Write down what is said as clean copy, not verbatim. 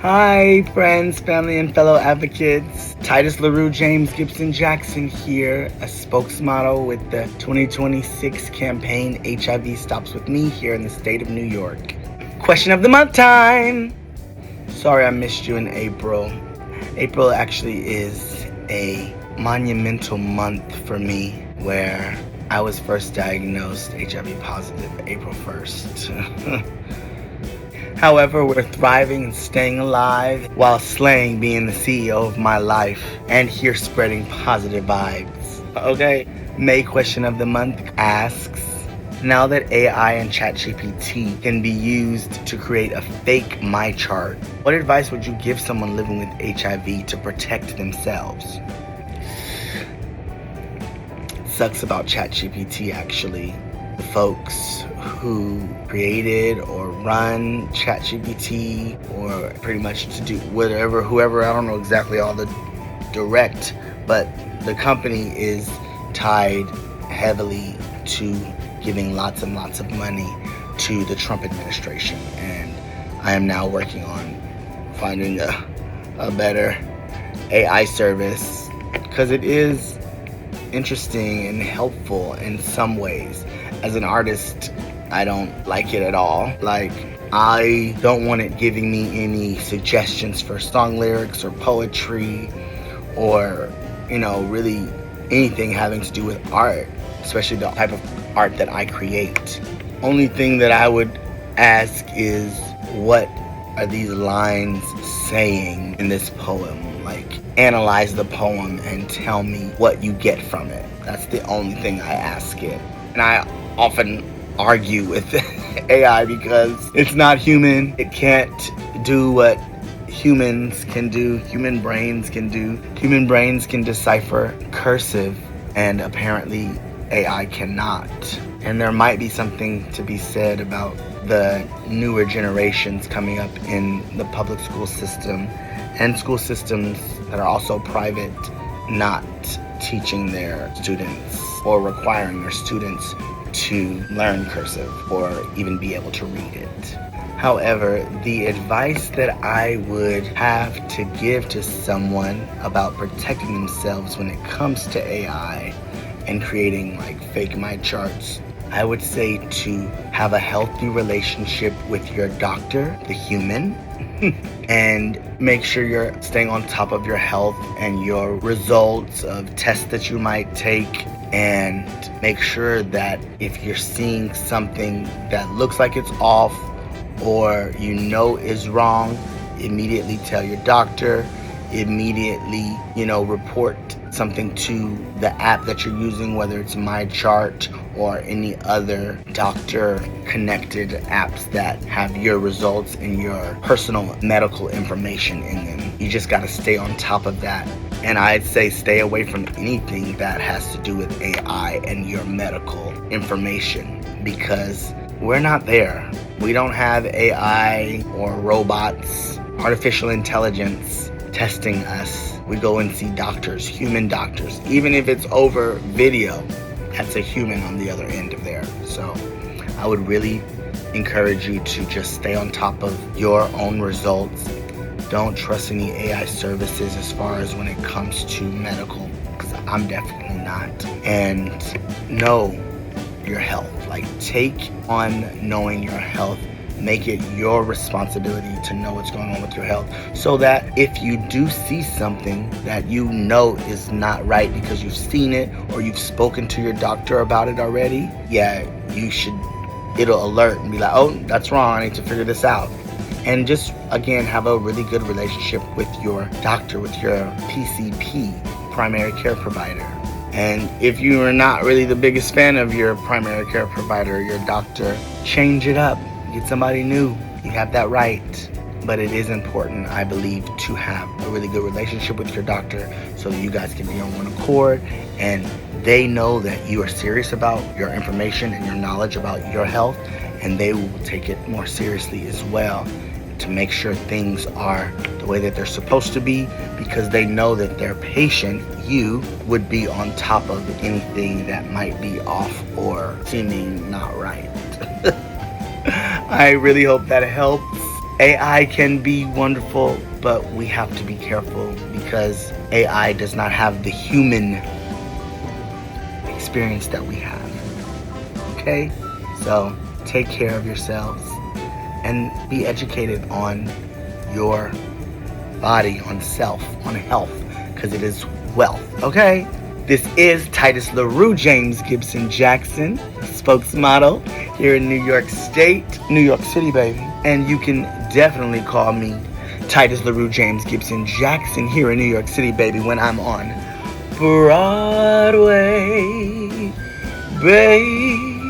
Hi, friends, family, and fellow advocates. Tytus LaRue James Gibson Jackson here, a spokesmodel with the 2026 campaign HIV Stops With Me here in the state of New York. Question of the month time! Sorry I missed you in April. April actually is a monumental month for me where I was first diagnosed HIV positive April 1st. However, we're thriving and staying alive while slaying being the CEO of my life and here spreading positive vibes. Okay, May question of the month asks, now that AI and ChatGPT can be used to create a fake my chart, what advice would you give someone living with HIV to protect themselves? Sucks about ChatGPT actually. The folks who created or run ChatGPT or pretty much to do whoever, I don't know exactly all the direct, but the company is tied heavily to giving lots and lots of money to the Trump administration. And I am now working on finding a better AI service because it is interesting and helpful in some ways. As an artist, I don't like it at all. Like, I don't want it giving me any suggestions for song lyrics or poetry or, really anything having to do with art, especially the type of art that I create. Only thing that I would ask is, what are these lines saying in this poem? Like, analyze the poem and tell me what you get from it. That's the only thing I ask it. And I often argue with AI because it's not human. It can't do what humans can do, human brains can do. Human brains can decipher cursive, and apparently AI cannot. And there might be something to be said about the newer generations coming up in the public school system and school systems that are also private not teaching their students or requiring their students to learn cursive or even be able to read it. However, the advice that I would have to give to someone about protecting themselves when it comes to AI and creating like fake my charts, I would say to have a healthy relationship with your doctor, the human, and make sure you're staying on top of your health and your results of tests that you might take, and make sure that if you're seeing something that looks like it's off or is wrong, immediately tell your doctor, immediately, report something to the app that you're using, whether it's MyChart or any other doctor-connected apps that have your results and your personal medical information in them. You just got to stay on top of that. And I'd say stay away from anything that has to do with AI and your medical information, because we're not there. We don't have AI or robots, artificial intelligence testing us. We go and see doctors, human doctors. Even if it's over video, that's a human on the other end of there. So I would really encourage you to just stay on top of your own results. Don't trust any AI services as far as when it comes to medical, because I'm definitely not. And know your health. Like, take on knowing your health. Make it your responsibility to know what's going on with your health, so that if you do see something that is not right because you've seen it or you've spoken to your doctor about it already, it'll alert and be like, oh, that's wrong, I need to figure this out. And just, again, have a really good relationship with your doctor, with your PCP, primary care provider. And if you are not really the biggest fan of your primary care provider or your doctor, change it up. Get somebody new. You have that right. But it is important, I believe, to have a really good relationship with your doctor so that you guys can be on one accord and they know that you are serious about your information and your knowledge about your health, and they will take it more seriously as well to make sure things are the way that they're supposed to be, because they know that their patient, you, would be on top of anything that might be off or seeming not right. I really hope that helps. AI can be wonderful, but we have to be careful because AI does not have the human experience that we have. Okay? So take care of yourselves and be educated on your body, on self, on health, because it is wealth. Okay? This is Tytus LaRue James Gibson Jackson, spokesmodel here in New York City, baby. And you can definitely call me Tytus LaRue James Gibson Jackson here in New York City, baby, when I'm on Broadway, baby.